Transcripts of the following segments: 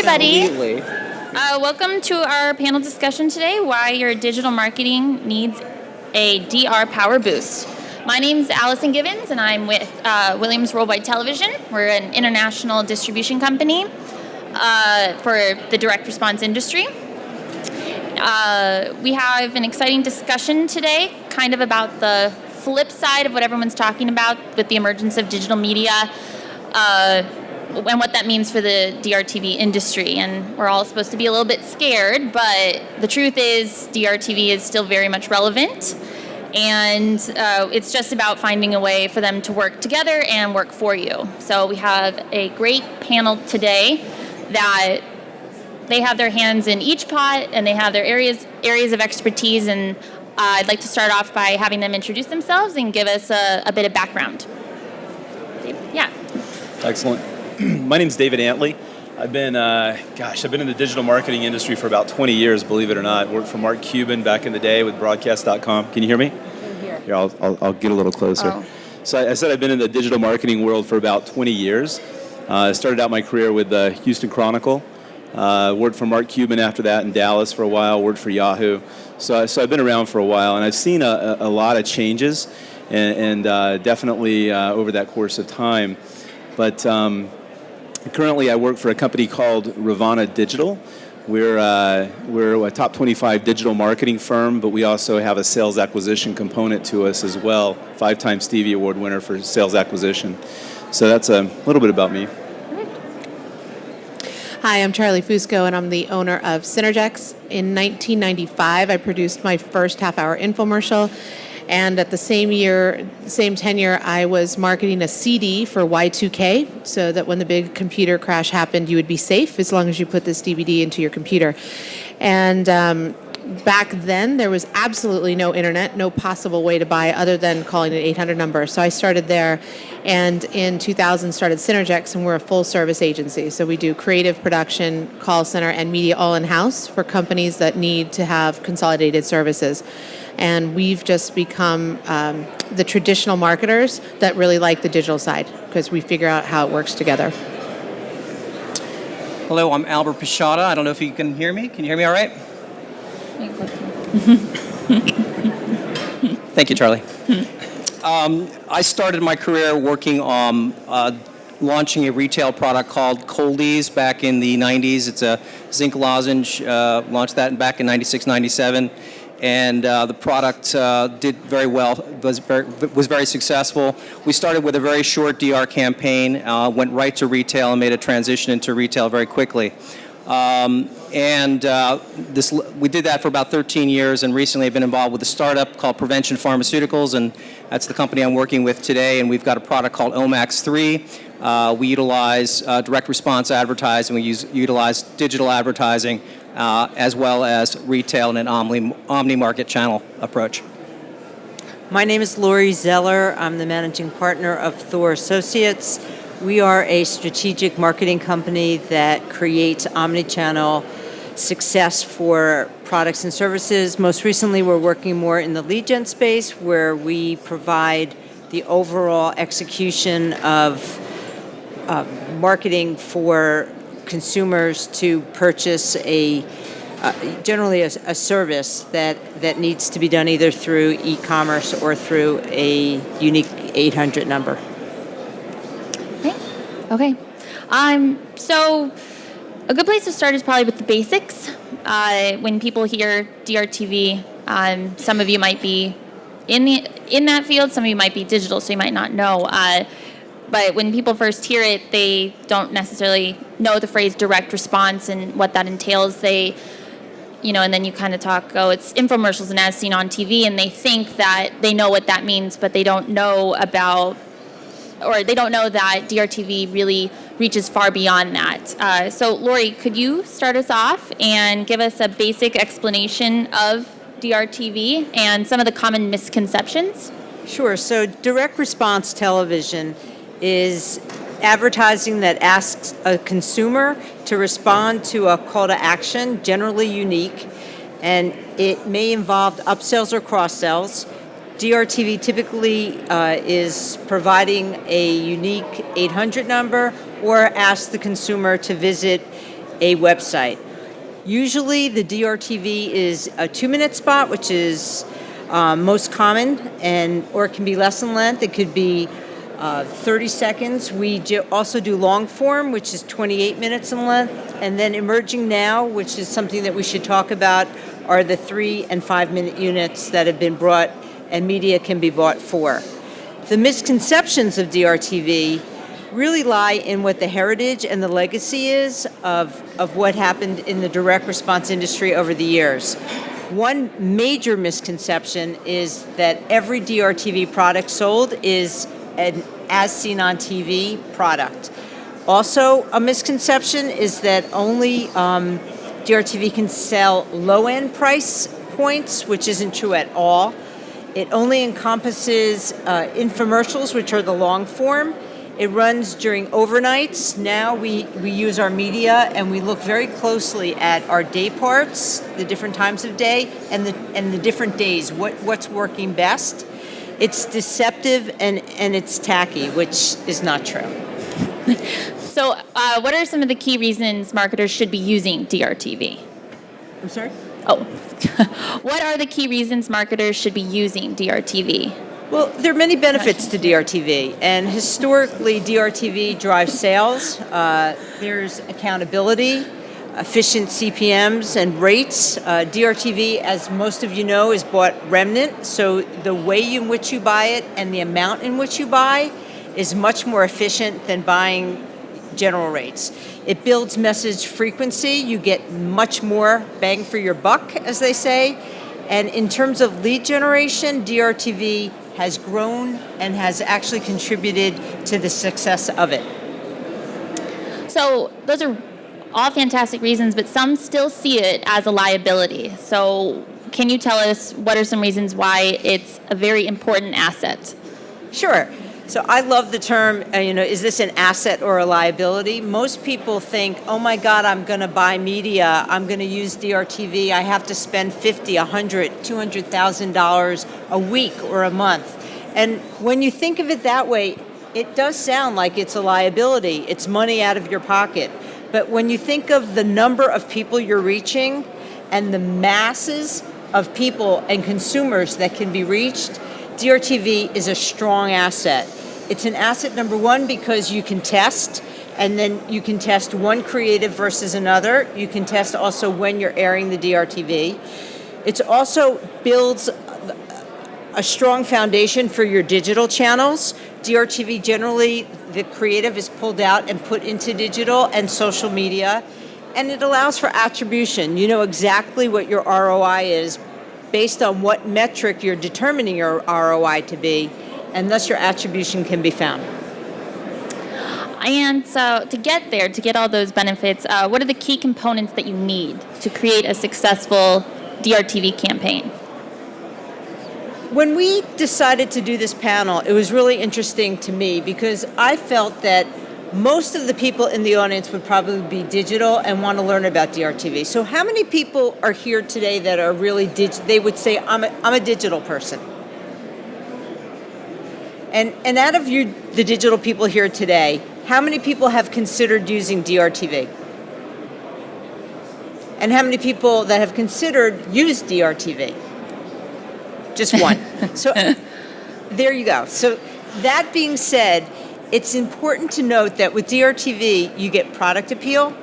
everybody. Completely. Welcome to our panel discussion today, why your digital marketing needs a DR power boost. My name is Allison Gibbons, and I'm with Williams Worldwide Television. We're an international distribution company for the direct response industry. We have an exciting discussion today, kind of about the flip side of what everyone's talking about with the emergence of digital media, and what that means for the DRTV industry. And we're all supposed to be a little bit scared, but the truth is DRTV is still very much relevant. And it's just about finding a way for them to work together and work for you. So we have a great panel today that they have their hands in each pot and they have their areas of expertise. And I'd like to start off by having them introduce themselves and give us a bit of background. Yeah. Excellent. My name's David Antley. I've been in the digital marketing industry for about 20 years, believe it or not. Worked for Mark Cuban back in the day with broadcast.com. Can you hear me? Here, I'll get a little closer. Oh. So I said I've been in the digital marketing world for about 20 years. I started out my career with the Houston Chronicle. Worked for Mark Cuban after that in Dallas for a while. Worked for Yahoo. So I've been around for a while, and I've seen a lot of changes, and definitely over that course of time. But currently, I work for a company called Revana Digital. We're a top 25 digital marketing firm, but we also have a sales acquisition component to us as well. 5-time Stevie Award winner for sales acquisition. So that's a little bit about me. Hi, I'm Charlie Fusco, and I'm the owner of Synergixx. In 1995, I produced my first half-hour infomercial. And at the same tenure, I was marketing a CD for Y2K so that when the big computer crash happened, you would be safe as long as you put this DVD into your computer. And back then, there was absolutely no internet, no possible way to buy other than calling an 800 number. So I started there, and in 2000 started Synergixx, and we're a full-service agency. So we do creative production, call center, and media all in-house for companies that need to have consolidated services. And we've just become the traditional marketers that really like the digital side because we figure out how it works together. Hello, I'm Albert Piechotta. I don't know if you can hear me. Can you hear me all right? Thank you, Charlie. I started my career working on launching a retail product called Coldies back in the 90s. It's a zinc lozenge. Launched that back in 96, 97. And the product did very well, was very successful. We started with a very short DR campaign, went right to retail and made a transition into retail very quickly. We did that for about 13 years, and recently I've been involved with a startup called Prevention Pharmaceuticals, and that's the company I'm working with today, and we've got a product called Omax 3. We utilize direct response advertising, we utilize digital advertising, as well as retail and an omni-market channel approach. My name is Lori Zeller. I'm the managing partner of THOR Associates. We are a strategic marketing company that creates omni-channel success for products and services. Most recently, we're working more in the lead gen space, where we provide the overall execution of marketing for consumers to purchase generally a service that needs to be done either through e-commerce or through a unique 800 number. Okay. So a good place to start is probably with the basics. When people hear DRTV, some of you might be in that field, some of you might be digital, so you might not know. But when people first hear it, they don't necessarily know the phrase direct response and what that entails. They, and then you kind of talk, it's infomercials and as seen on TV, and they think that they know what that means, but they don't know that DRTV really reaches far beyond that. So Lori, could you start us off and give us a basic explanation of DRTV and some of the common misconceptions? Sure. So direct response television is advertising that asks a consumer to respond to a call to action, generally unique, and it may involve upsells or cross-sells. DRTV typically is providing a unique 800 number or asks the consumer to visit a website. Usually the DRTV is a 2-minute spot, which is most common, or it can be less in length. It could be 30 seconds. We also do long form, which is 28 minutes in length. And then emerging now, which is something that we should talk about, are the 3 and 5 minute units that have been brought and media can be bought for. The misconceptions of DRTV really lie in what the heritage and the legacy is of what happened in the direct response industry over the years. One major misconception is that every DRTV product sold is an as seen on TV product. Also, a misconception is that only DRTV can sell low-end price points, which isn't true at all. It only encompasses infomercials, which are the long form. It runs during overnights. Now we use our media and we look very closely at our day parts, the different times of day, and the different days, what's working best. It's deceptive and it's tacky, which is not true. So what are some of the key reasons marketers should be using DRTV? I'm sorry? Oh, what are the key reasons marketers should be using DRTV? Well, there are many benefits to DRTV, and historically, DRTV drives sales. There's accountability, efficient CPMs and rates. DRTV, as most of you know, is bought remnant, so the way in which you buy it and the amount in which you buy is much more efficient than buying general rates. It builds message frequency. You get much more bang for your buck, as they say. And in terms of lead generation, DRTV has grown and has actually contributed to the success of it. So those are all fantastic reasons, but some still see it as a liability. So can you tell us what are some reasons why it's a very important asset? Sure. So I love the term, is this an asset or a liability? Most people think, oh my God, I'm going to buy media. I'm going to use DRTV. I have to spend $50, $100, $200,000 a week or a month. And when you think of it that way, it does sound like it's a liability. It's money out of your pocket. But when you think of the number of people you're reaching and the masses of people and consumers that can be reached, DRTV is a strong asset. It's an asset, number one, because you can test, and then you can test one creative versus another. You can test also when you're airing the DRTV. It also builds a strong foundation for your digital channels. DRTV generally, the creative is pulled out and put into digital and social media, and it allows for attribution. You know exactly what your ROI is based on what metric you're determining your ROI to be, and thus your attribution can be found. And so to get there, to get all those benefits, what are the key components that you need to create a successful DRTV campaign? When we decided to do this panel, it was really interesting to me because I felt that most of the people in the audience would probably be digital and want to learn about DRTV. So how many people are here today that are really they would say, I'm a digital person? And out of you, the digital people here today, how many people have considered using DRTV? And how many people that have considered use DRTV? Just one. So there you go. So that being said, it's important to note that with DRTV, you get product appeal.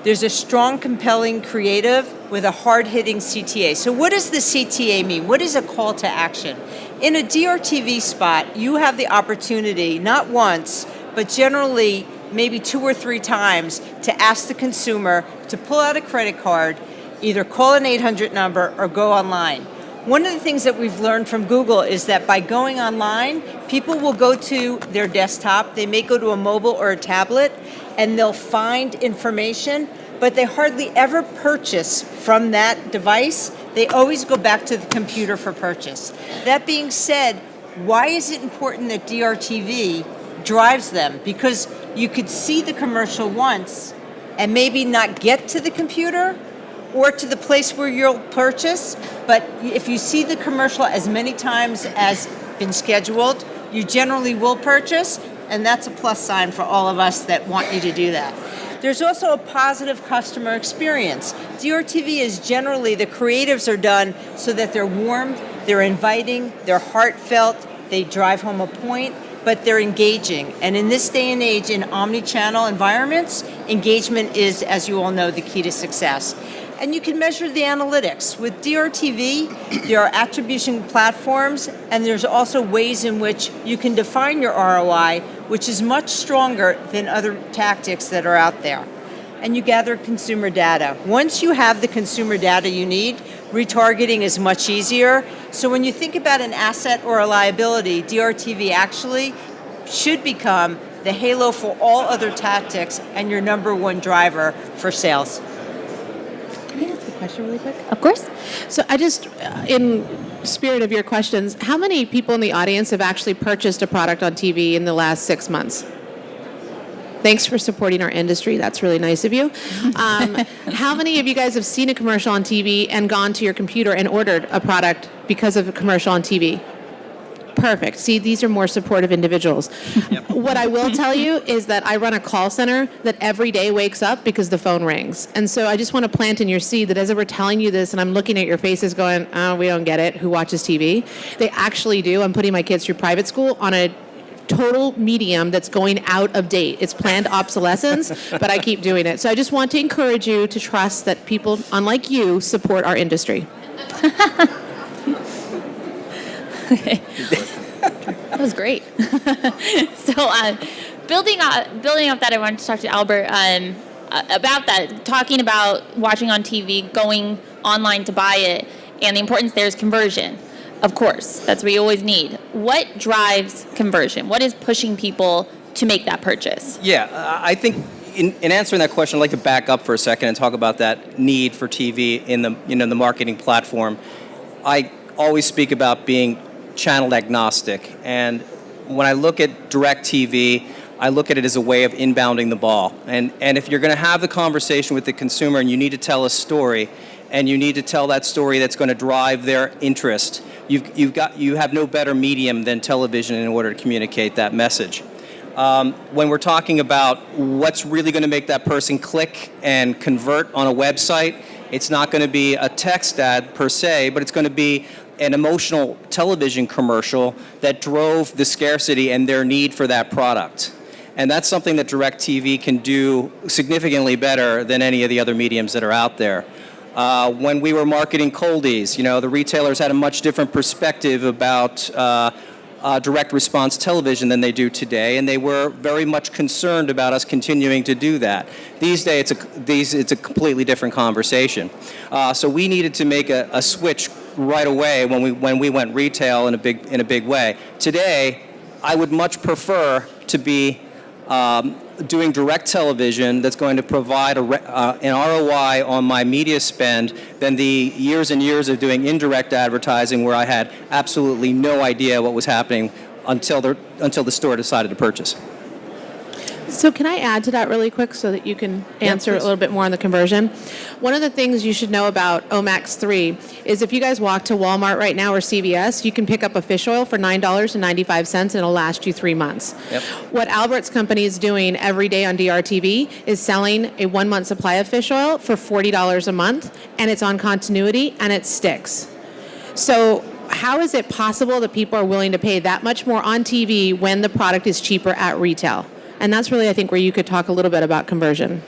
There's a strong, compelling creative with a hard-hitting CTA. So what does the CTA mean? What is a call to action? In a DRTV spot, you have the opportunity, not once, but generally maybe 2 or 3 times, to ask the consumer to pull out a credit card, either call an 800 number or go online. One of the things that we've learned from Google is that by going online, people will go to their desktop, they may go to a mobile or a tablet, and they'll find information, but they hardly ever purchase from that device. They always go back to the computer for purchase. That being said, why is it important that DRTV drives them? Because you could see the commercial once and maybe not get to the computer or to the place where you'll purchase, but if you see the commercial as many times as been scheduled, you generally will purchase, and that's a plus sign for all of us that want you to do that. There's also a positive customer experience. DRTV is generally, the creatives are done so that they're warm, they're inviting, they're heartfelt, they drive home a point, but they're engaging. And in this day and age, in omni-channel environments, engagement is, as you all know, the key to success. And you can measure the analytics. With DRTV, there are attribution platforms, and there's also ways in which you can define your ROI, which is much stronger than other tactics that are out there. And you gather consumer data. Once you have the consumer data you need, retargeting is much easier. So when you think about an asset or a liability, DRTV actually should become the halo for all other tactics and your number one driver for sales. Can I ask a question really quick? Of course. So I just, in spirit of your questions, how many people in the audience have actually purchased a product on TV in the last 6 months? Thanks for supporting our industry. That's really nice of you. How many of you guys have seen a commercial on TV and gone to your computer and ordered a product because of a commercial on TV? Perfect. See, these are more supportive individuals. Yep. What I will tell you is that I run a call center that every day wakes up because the phone rings. And so I just want to plant in your seed that as we're telling you this and I'm looking at your faces going, oh, we don't get it, who watches TV? They actually do. I'm putting my kids through private school on a total medium that's going out of date. It's planned obsolescence, but I keep doing it. So I just want to encourage you to trust that people, unlike you, support our industry. That was great. So, building off that, I wanted to talk to Albert about that, talking about watching on TV, going online to buy it, and the importance there is conversion. Of course, that's what you always need. What drives conversion? What is pushing people to make that purchase? Yeah, I think in answering that question, I'd like to back up for a second and talk about that need for TV in the marketing platform. I always speak about being channel agnostic, and when I look at direct TV, I look at it as a way of inbounding the ball. And if you're going to have the conversation with the consumer and you need to tell a story, and you need to tell that story that's going to drive their interest, you have no better medium than television in order to communicate that message. When we're talking about what's really going to make that person click and convert on a website, it's not going to be a text ad per se, but it's going to be an emotional television commercial that drove the scarcity and their need for that product. And that's something that DirecTV can do significantly better than any of the other mediums that are out there. When we were marketing Coldies, the retailers had a much different perspective about direct response television than they do today, and they were very much concerned about us continuing to do that. These days, it's a completely different conversation. So we needed to make a switch right away when we went retail in a big way. Today, I would much prefer to be doing direct television that's going to provide an ROI on my media spend than the years and years of doing indirect advertising where I had absolutely no idea what was happening until the store decided to purchase. So can I add to that really quick so that you can answer a little bit more on the conversion? One of the things you should know about Omax 3 is if you guys walk to Walmart right now or CVS, you can pick up a fish oil for $9.95 and it'll last you 3 months. Yep. What Albert's company is doing every day on DRTV is selling a 1-month supply of fish oil for $40 a month, and it's on continuity and it sticks. So how is it possible that people are willing to pay that much more on TV when the product is cheaper at retail? And that's really, I think, where you could talk a little bit about conversion.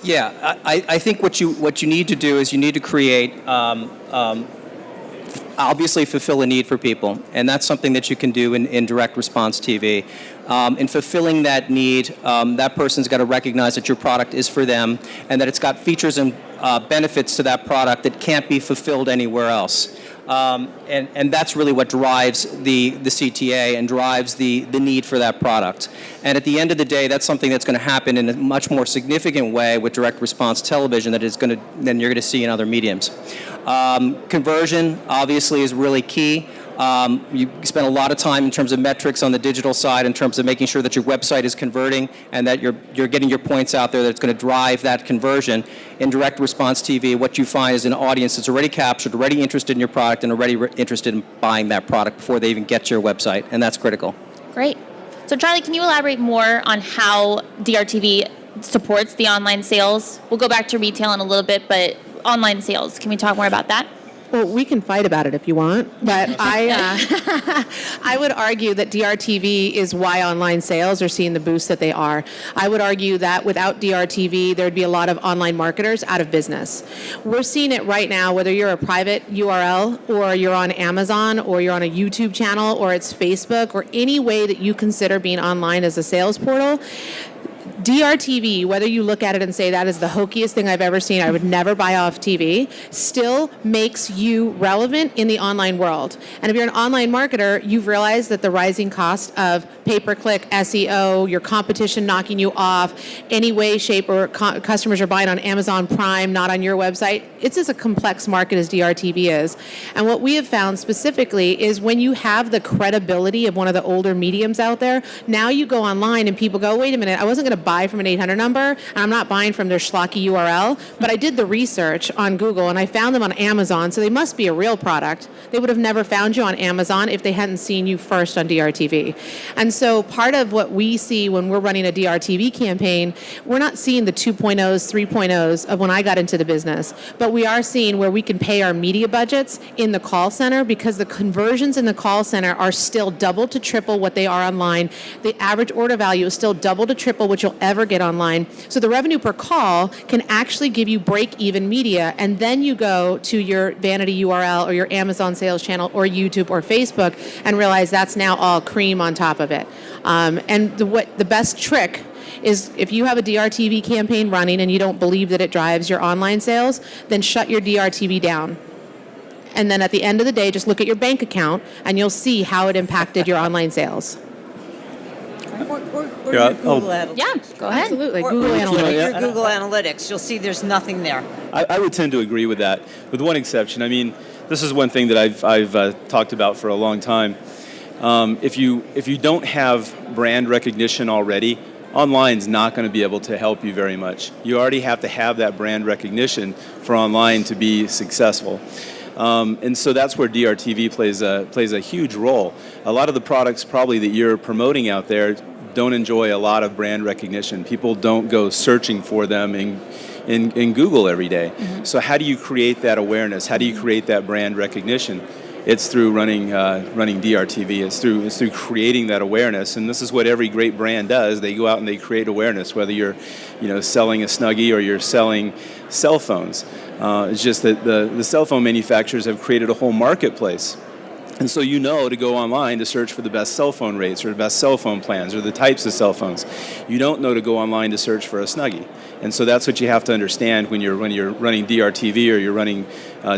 Yeah, I think what you need to do is you need to create, obviously fulfill a need for people, and that's something that you can do in direct response TV. In fulfilling that need, that person's got to recognize that your product is for them and that it's got features and benefits to that product that can't be fulfilled anywhere else. And that's really what drives the CTA and drives the need for that product. And at the end of the day, that's something that's going to happen in a much more significant way with direct response television than you're going to see in other mediums. Conversion, obviously, is really key. You spend a lot of time in terms of metrics on the digital side in terms of making sure that your website is converting and that you're getting your points out there that's going to drive that conversion. In direct response TV, what you find is an audience that's already captured, already interested in your product, and already interested in buying that product before they even get to your website, and that's critical. Great. So Charlie, can you elaborate more on how DRTV supports the online sales. We'll go back to retail in a little bit, but online sales, can we talk more about that? Well, we can fight about it if you want, but I would argue that DRTV is why online sales are seeing the boost that they are. I would argue that without DRTV, there'd be a lot of online marketers out of business. We're seeing it right now, whether you're a private URL or you're on Amazon or you're on a YouTube channel or it's Facebook or any way that you consider being online as a sales portal. DRTV, whether you look at it and say that is the hokiest thing I've ever seen, I would never buy off TV, still makes you relevant in the online world. And if you're an online marketer, you've realized that the rising cost of pay-per-click, SEO, your competition knocking you off, any way, shape, or customers are buying on Amazon Prime, not on your website. It's as a complex market as DRTV is. And what we have found specifically is when you have the credibility of one of the older mediums out there, now you go online and people go, wait a minute, I wasn't going to buy from an 800 number, and I'm not buying from their schlocky URL, but I did the research on Google and I found them on Amazon, so they must be a real product. They would have never found you on Amazon if they hadn't seen you first on DRTV. And so part of what we see when we're running a DRTV campaign, we're not seeing the 2.0s, 3.0s of when I got into the business, but we are seeing where we can pay our media budgets in the call center because the conversions in the call center are still double to triple what they are online. The average order value is still double to triple what you'll ever get online. So the revenue per call can actually give you break-even media, and then you go to your vanity URL or your Amazon sales channel or YouTube or Facebook and realize that's now all cream on top of it. And the best trick is if you have a DRTV campaign running and you don't believe that it drives your online sales, then shut your DRTV down. And then at the end of the day, just look at your bank account and you'll see how it impacted your online sales. Or your Google Analytics. Yeah, go ahead. Absolutely, Or Google Analytics. your Google Analytics. You'll see there's nothing there. I would tend to agree with that, with one exception. I mean, this is one thing that I've talked about for a long time. If you don't have brand recognition already, online's not going to be able to help you very much. You already have to have that brand recognition for online to be successful. And so that's where DRTV plays a huge role. A lot of the products probably that you're promoting out there don't enjoy a lot of brand recognition. People don't go searching for them in Google every day. Mm-hmm. So how do you create that awareness? How do you create that brand recognition? It's through running DRTV. It's through creating that awareness, and this is what every great brand does. They go out and they create awareness, whether you're, selling a Snuggie or you're selling cell phones. It's just that the cell phone manufacturers have created a whole marketplace. And so to go online to search for the best cell phone rates or the best cell phone plans or the types of cell phones. You don't know to go online to search for a Snuggie. And so that's what you have to understand when you're running DRTV or you're running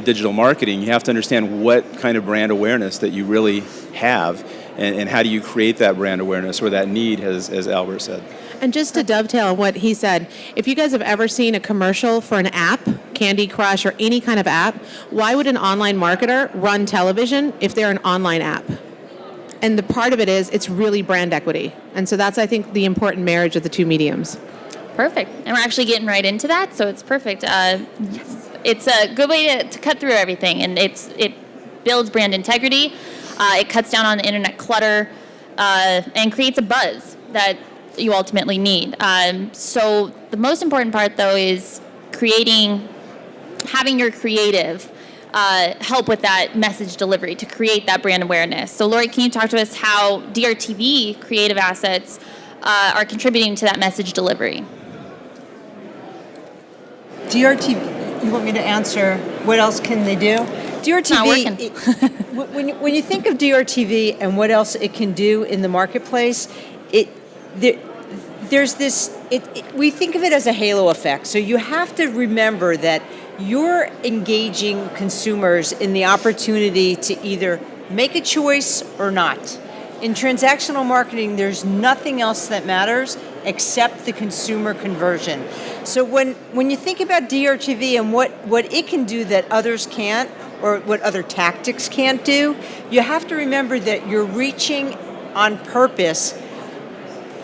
digital marketing. You have to understand what kind of brand awareness that you really have and how do you create that brand awareness or that need, as Albert said. And just to dovetail on what he said, if you guys have ever seen a commercial for an app, Candy Crush or any kind of app, why would an online marketer run television if they're an online app? And the part of it is it's really brand equity. And so that's, I think, the important marriage of the two mediums. Perfect. And we're actually getting right into that, so it's perfect. It's a good way to cut through everything, and it builds brand integrity. It cuts down on the internet clutter and creates a buzz that you ultimately need. So the most important part, though, is having your creative help with that message delivery to create that brand awareness. So Lori, can you talk to us how DRTV creative assets are contributing to that message delivery? DRTV, you want me to answer what else can they do? DRTV, when you think of DRTV and what else it can do in the marketplace, there's this, we think of it as a halo effect. So you have to remember that you're engaging consumers in the opportunity to either make a choice or not. In transactional marketing, there's nothing else that matters except the consumer conversion. So when you think about DRTV and what it can do that others can't, or what other tactics can't do, you have to remember that you're reaching on purpose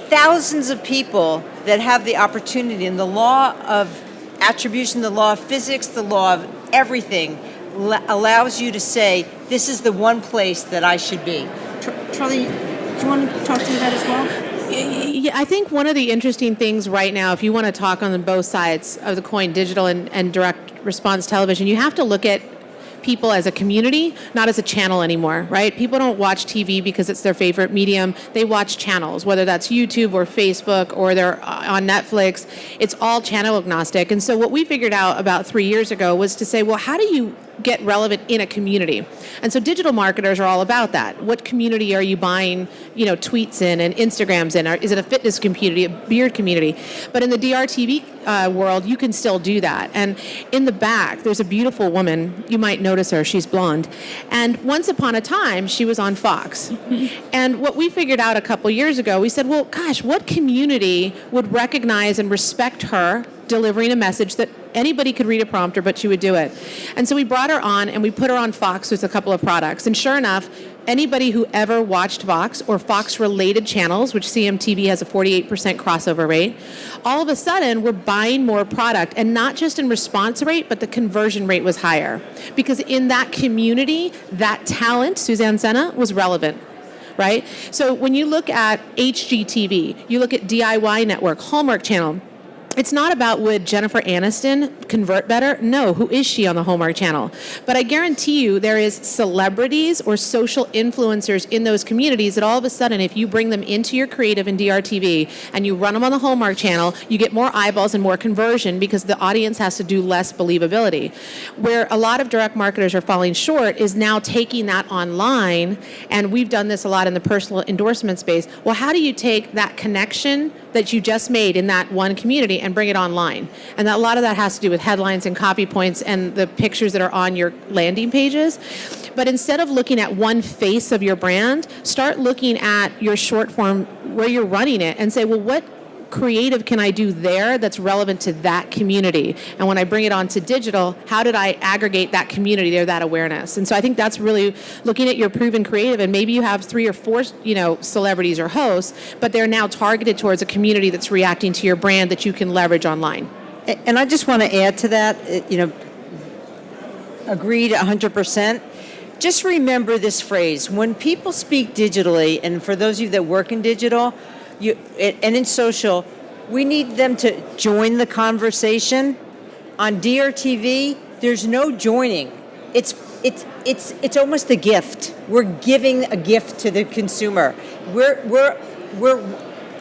thousands of people that have the opportunity. And the law of attribution, the law of physics, the law of everything allows you to say, this is the one place that I should be. Charlie, do you want to talk to me that as well? Yeah, I think one of the interesting things right now, if you want to talk on both sides of the coin, digital and direct response television, you have to look at people as a community, not as a channel anymore, right? People don't watch TV because it's their favorite medium. They watch channels, whether that's YouTube or Facebook or they're on Netflix. It's all channel agnostic. And so what we figured out about 3 years ago was to say, well, how do you get relevant in a community? And so digital marketers are all about that. What community are you buying, tweets in and Instagrams in? Is it a fitness community, a beard community? But in the DRTV world, you can still do that. And in the back, there's a beautiful woman. You might notice her. She's blonde. And once upon a time, she was on Fox. And what we figured out a couple years ago, we said, well, gosh, what community would recognize and respect her delivering a message that anybody could read a prompter, but she would do it. And so we brought her on and we put her on Fox with a couple of products. And sure enough, anybody who ever watched Fox or Fox-related channels, which CMTV has a 48% crossover rate, all of a sudden we're buying more product, and not just in response rate, but the conversion rate was higher. Because in that community, that talent, Suzanne Senna, was relevant. Right? So when you look at HGTV, you look at DIY Network, Hallmark Channel, it's not about would Jennifer Aniston convert better? No, who is she on the Hallmark Channel? But I guarantee you there is celebrities or social influencers in those communities that all of a sudden, if you bring them into your creative in DRTV and you run them on the Hallmark Channel, you get more eyeballs and more conversion because the audience has to do less believability. Where a lot of direct marketers are falling short is now taking that online, and we've done this a lot in the personal endorsement space. Well, how do you take that connection that you just made in that one community and bring it online? And a lot of that has to do with headlines and copy points and the pictures that are on your landing pages. But instead of looking at one face of your brand, start looking at your short form where you're running it and say, well, what creative can I do there that's relevant to that community? And when I bring it onto digital, how did I aggregate that community there, that awareness? And so I think that's really looking at your proven creative, and maybe you have 3 or 4, celebrities or hosts, but they're now targeted towards a community that's reacting to your brand that you can leverage online. And I just want to add to that, agreed 100%. Just remember this phrase: when people speak digitally, and for those of you that work in digital, and in social, we need them to join the conversation. On DRTV, there's no joining. It's almost a gift. We're giving a gift to the consumer. We're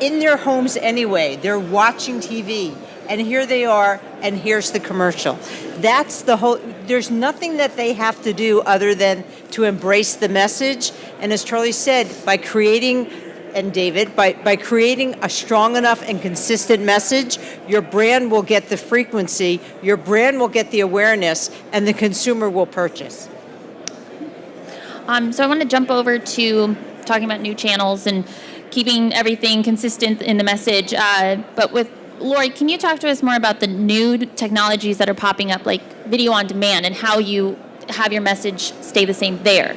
in their homes anyway. They're watching TV, and here they are, and here's the commercial. That's the whole. There's nothing that they have to do other than to embrace the message. And as Charlie said, by creating, and David, by creating a strong enough and consistent message, your brand will get the frequency, your brand will get the awareness, and the consumer will purchase. So I want to jump over to talking about new channels and keeping everything consistent in the message. But with Lori, can you talk to us more about the new technologies that are popping up, like video on demand, and how you have your message stay the same there?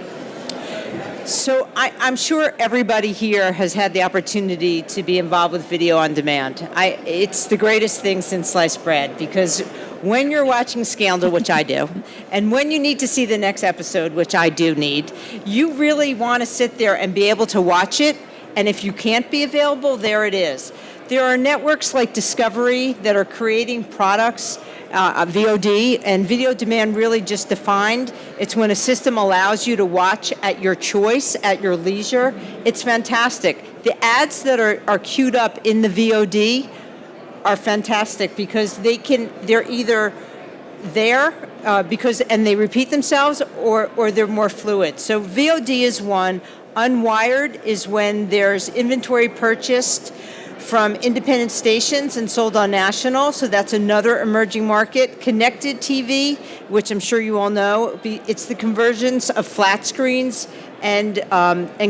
So I'm sure everybody here has had the opportunity to be involved with video on demand. It's the greatest thing since sliced bread, because when you're watching Scandal, which I do, and when you need to see the next episode, which I do need, you really want to sit there and be able to watch it. And if you can't be available, there it is. There are networks like Discovery that are creating products, VOD, and video demand really just defined. It's when a system allows you to watch at your choice, at your leisure. It's fantastic. The ads that are queued up in the VOD are fantastic because they're either there and they repeat themselves, or they're more fluid. So VOD is one. Unwired is when there's inventory purchased from independent stations and sold on national, so that's another emerging market. Connected TV, which I'm sure you all know, it's the conversions of flat screens and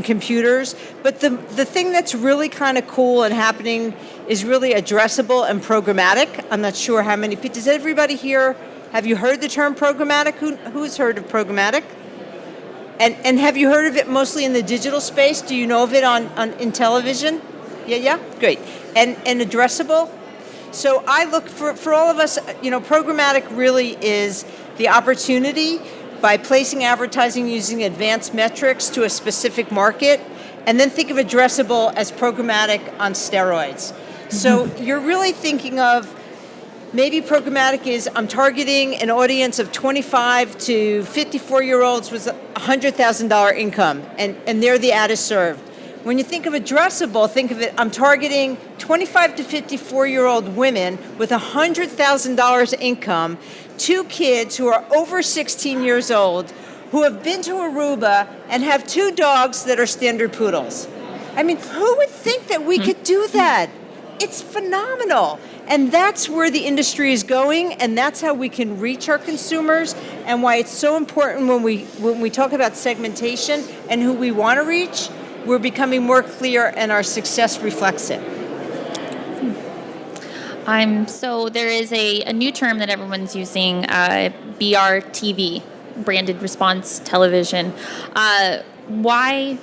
computers. But the thing that's really kind of cool and happening is really addressable and programmatic. I'm not sure how many people. Does everybody here, have you heard the term programmatic? Who's heard of programmatic? And have you heard of it mostly in the digital space? Do you know of it in television? Yeah, great. And addressable? So I look for all of us, programmatic really is the opportunity by placing advertising using advanced metrics to a specific market And then think of addressable as programmatic on steroids. So you're really thinking of maybe programmatic is I'm targeting an audience of 25 to 54-year-olds with $100,000 income, and there the ad is served. When you think of addressable, think of it, I'm targeting 25 to 54-year-old women with $100,000 income, 2 kids who are over 16 years old, who have been to Aruba and have 2 dogs that are standard poodles. I mean, who would think that we could do that? It's phenomenal. And that's where the industry is going, and that's how we can reach our consumers, and why it's so important when we talk about segmentation and who we want to reach, we're becoming more clear and our success reflects it. So there is a new term that everyone's using, BRTV, branded response television. Why,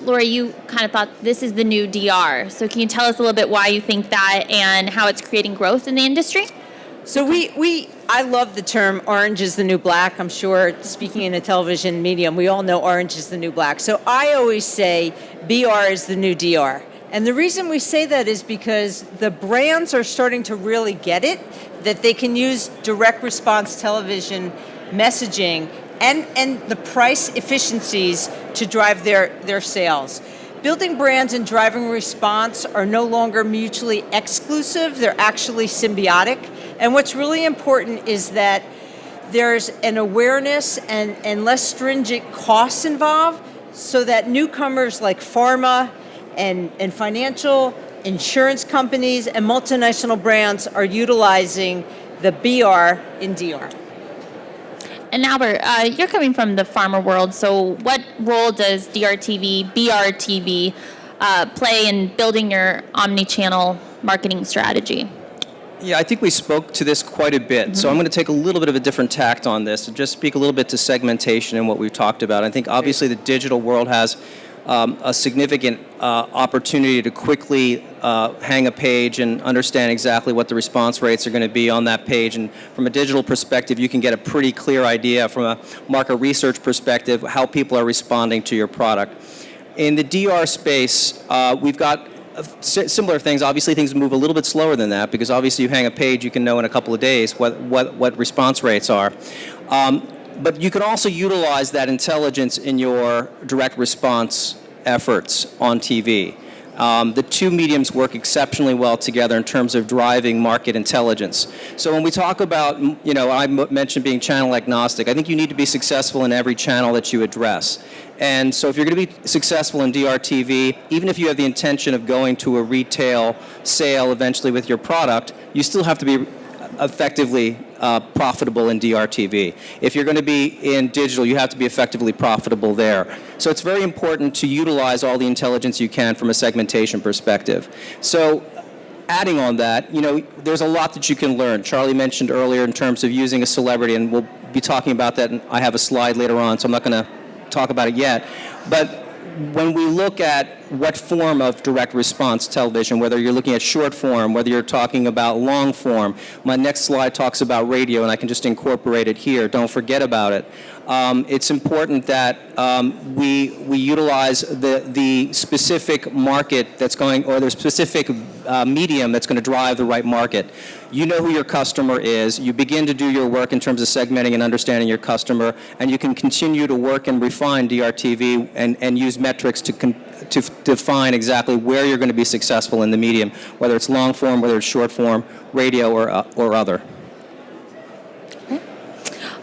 Laura, you kind of thought this is the new DR. So can you tell us a little bit why you think that and how it's creating growth in the industry? So I love the term orange is the new black. I'm sure speaking in a television medium, we all know orange is the new black. So I always say BR is the new DR. And the reason we say that is because the brands are starting to really get it, that they can use direct response television messaging and the price efficiencies to drive their sales. Building brands and driving response are no longer mutually exclusive, they're actually symbiotic. And what's really important is that there's an awareness and less stringent costs involved, so that newcomers like pharma and financial, insurance companies, and multinational brands are utilizing the BR in DR. And Albert, you're coming from the pharma world, so what role does DRTV, BRTV play in building your omni-channel marketing strategy? Yeah, I think we spoke to this quite a bit. So I'm going to take a little bit of a different tact on this and just speak a little bit to segmentation and what we've talked about. I think obviously the digital world has a significant opportunity to quickly hang a page and understand exactly what the response rates are going to be on that page. And from a digital perspective, you can get a pretty clear idea from a market research perspective how people are responding to your product. In the DR space, we've got similar things. Obviously, things move a little bit slower than that because obviously you hang a page, you can know in a couple of days what response rates are. But you can also utilize that intelligence in your direct response efforts on TV. The two mediums work exceptionally well together in terms of driving market intelligence. So when we talk about, I mentioned being channel agnostic, I think you need to be successful in every channel that you address. And so if you're going to be successful in DRTV, even if you have the intention of going to a retail sale eventually with your product, you still have to be effectively profitable in DRTV. If you're going to be in digital, you have to be effectively profitable there. So it's very important to utilize all the intelligence you can from a segmentation perspective. So adding on that, there's a lot that you can learn. Charlie mentioned earlier in terms of using a celebrity, and we'll be talking about that, and I have a slide later on, so I'm not going to talk about it yet. But when we look at what form of direct response television, whether you're looking at short form, whether you're talking about long form, my next slide talks about radio, and I can just incorporate it here. Don't forget about it. It's important that we utilize the specific market that's going, or the specific medium that's going to drive the right market. You know who your customer is. You begin to do your work in terms of segmenting and understanding your customer, and you can continue to work and refine DRTV and use metrics to define exactly where you're going to be successful in the medium, whether it's long form, whether it's short form, radio, or other.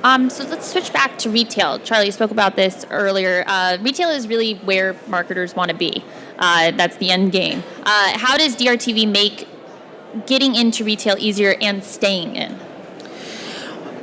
So let's switch back to retail. Charlie, you spoke about this earlier. Retail is really where marketers want to be. That's the end game. How does DRTV make getting into retail easier and staying in?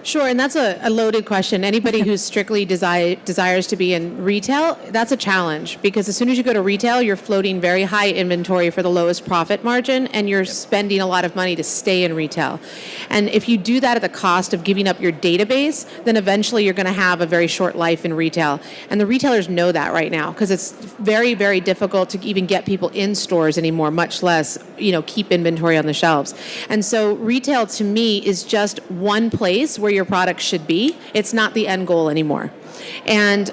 Sure, and that's a loaded question. Anybody who strictly desires to be in retail, that's a challenge, because as soon as you go to retail, you're floating very high inventory for the lowest profit margin, and you're spending a lot of money to stay in retail. And if you do that at the cost of giving up your database, then eventually you're going to have a very short life in retail. And the retailers know that right now, because it's very, very difficult to even get people in stores anymore, much less, keep inventory on the shelves. And so retail, to me, is just one place where your product should be. It's not the end goal anymore. And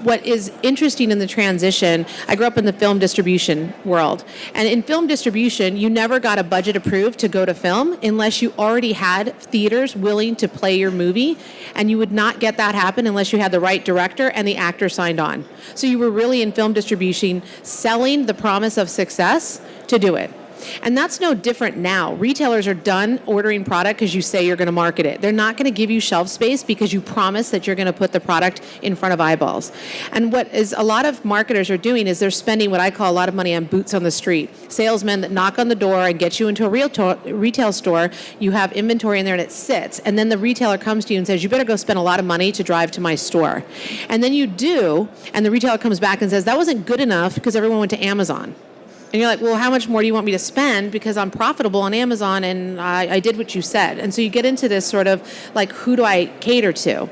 what is interesting in the transition, I grew up in the film distribution world. And in film distribution, you never got a budget approved to go to film unless you already had theaters willing to play your movie. And you would not get that happen unless you had the right director and the actor signed on. So you were really in film distribution selling the promise of success to do it. And that's no different now. Retailers are done ordering product because you say you're going to market it. They're not going to give you shelf space because you promise that you're going to put the product in front of eyeballs. And what is a lot of marketers are doing is they're spending what I call a lot of money on boots on the street. Salesmen that knock on the door and get you into a retail store. You have inventory in there and it sits. And then the retailer comes to you and says, you better go spend a lot of money to drive to my store. And then you do, and the retailer comes back and says, that wasn't good enough because everyone went to Amazon. And you're like, well, how much more do you want me to spend? Because I'm profitable on Amazon and I did what you said. And so you get into this sort of like, who do I cater to?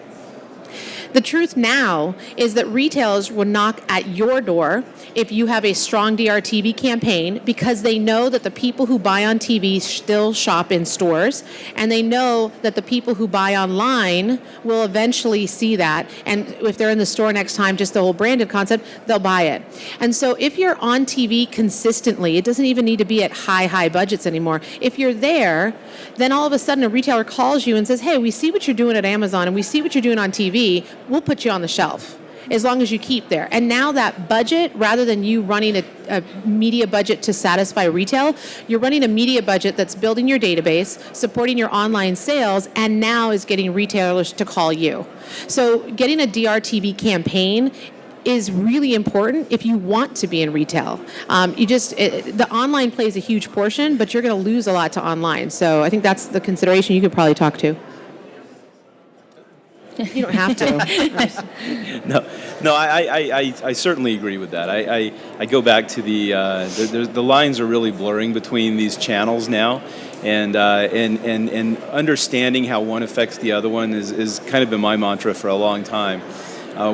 The truth now is that retailers will knock at your door if you have a strong DRTV campaign because they know that the people who buy on TV still shop in stores, and they know that the people who buy online will eventually see that, and if they're in the store next time, just the whole branded concept, they'll buy it. And so if you're on TV consistently, it doesn't even need to be at high budgets anymore. If you're there, then all of a sudden a retailer calls you and says, hey, we see what you're doing at Amazon and we see what you're doing on TV, we'll put you on the shelf as long as you keep there. And now that budget, rather than you running a media budget to satisfy retail, you're running a media budget that's building your database, supporting your online sales, and now is getting retailers to call you. So getting a DRTV campaign is really important if you want to be in retail. The online plays a huge portion, but you're going to lose a lot to online. So I think that's the consideration you could probably talk to. You don't have to. No, I certainly agree with that. I go back to the lines are really blurring between these channels now, and understanding how one affects the other one is kind of been my mantra for a long time.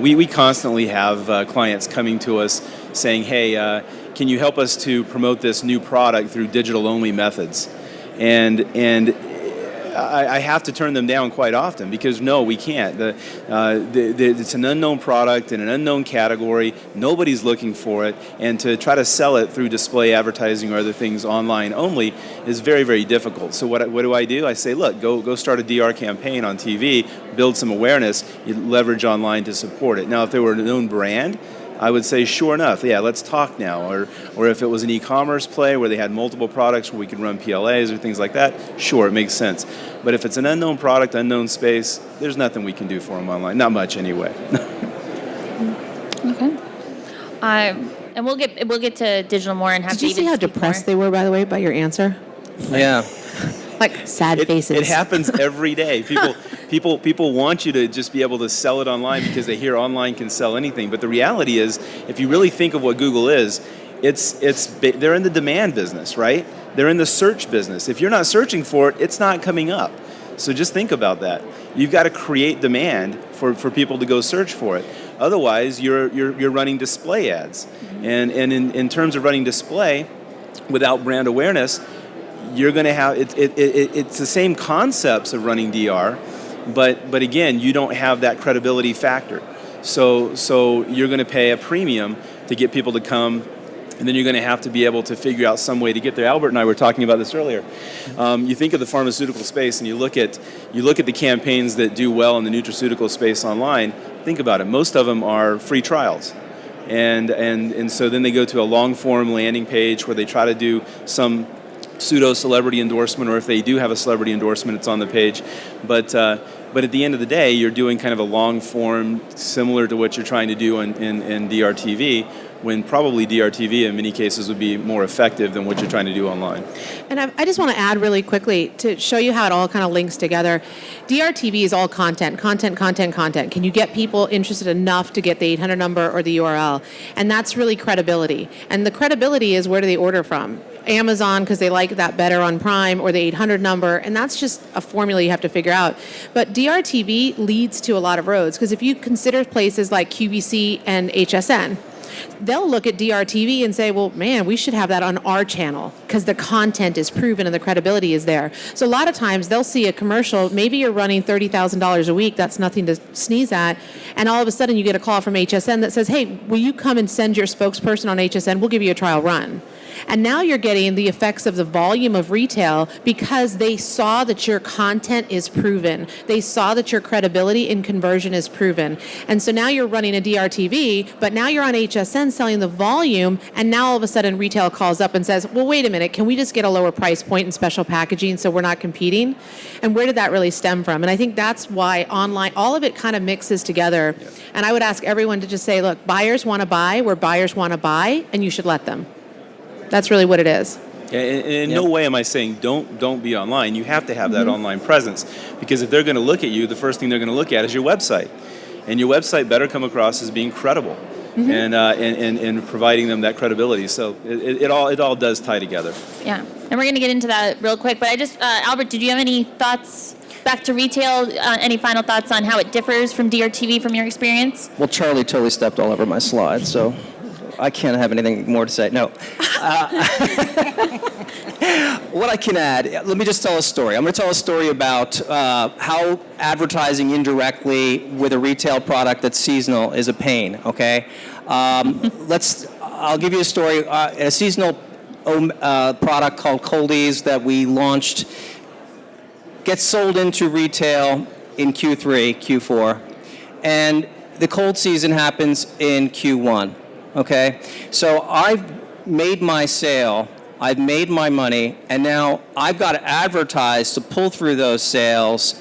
We constantly have clients coming to us saying, hey, can you help us to promote this new product through digital-only methods? And I have to turn them down quite often because no, we can't. It's an unknown product in an unknown category. Nobody's looking for it, and to try to sell it through display advertising or other things online only is very, very difficult. So what do? I say, look, go start a DR campaign on TV, build some awareness, you leverage online to support it. Now, if they were a known brand, I would say, sure enough, yeah, let's talk now. Or if it was an e-commerce play where they had multiple products where we could run PLAs or things like that, sure, it makes sense. But if it's an unknown product, unknown space, there's nothing we can do for them online. Not much anyway. Okay. And we'll get to digital more and have Did you David see how speak depressed more. they were, by the way, by your answer? Yeah. Like sad faces. It happens every day. People want you to just be able to sell it online because they hear online can sell anything. But the reality is, if you really think of what Google is, they're in the demand business, right? They're in the search business. If you're not searching for it, it's not coming up. So just think about that. You've got to create demand for people to go search for it. Otherwise, you're running display ads. And in terms of running display, without brand awareness, you're going to have it's the same concepts of running DR, but again, you don't have that credibility factor. So you're going to pay a premium to get people to come, and then you're going to have to be able to figure out some way to get there. Albert and I were talking about this earlier. You think of the pharmaceutical space, and you look at the campaigns that do well in the nutraceutical space online. Think about it. Most of them are free trials. And so then they go to a long form landing page where they try to do some pseudo celebrity endorsement, or if they do have a celebrity endorsement, it's on the page. But at the end of the day, you're doing kind of a long form similar to what you're trying to do in DRTV, when probably DRTV in many cases would be more effective than what you're trying to do online. And I just want to add really quickly to show you how it all kind of links together. DRTV is all content. Can you get people interested enough to get the 800 number or the URL? And that's really credibility. And the credibility is, where do they order from? Amazon, because they like that better on Prime, or the 800 number, and that's just a formula you have to figure out. But DRTV leads to a lot of roads, because if you consider places like QVC and HSN, they'll look at DRTV and say, well, man, we should have that on our channel because the content is proven and the credibility is there. So a lot of times they'll see a commercial, maybe you're running $30,000 a week, that's nothing to sneeze at, and all of a sudden you get a call from HSN that says, hey, will you come and send your spokesperson on HSN? We'll give you a trial run. And now you're getting the effects of the volume of retail because they saw that your content is proven. They saw that your credibility in conversion is proven. And so now you're running a DRTV, but now you're on HSN selling the volume, and now all of a sudden retail calls up and says, well, wait a minute, can we just get a lower price point and special packaging so we're not competing? And where did that really stem from? And I think that's why online, all of it kind of mixes together. Yeah. And I would ask everyone to just say, look, buyers want to buy where buyers want to buy, and you should let them. That's really what it is. Yeah, in no way am I saying don't be online. You have to have that online presence, because if they're going to look at you, the first thing they're going to look at is your website, and your website better come across as being credible, and providing them that credibility. So it all does tie together. Yeah, and we're going to get into that real quick. But I just Albert, did you have any thoughts? Back to retail, any final thoughts on how it differs from DRTV from your experience? Well, Charlie totally stepped all over my slides, so I can't have anything more to say. No. What I can add, let me just tell a story. I'm going to tell a story about how advertising indirectly with a retail product that's seasonal is a pain, okay? I'll give you a story. A seasonal product called Coldies that we launched gets sold into retail in Q3, Q4, and the cold season happens in Q1. Okay, so I've made my sale, I've made my money, and now I've got to advertise to pull through those sales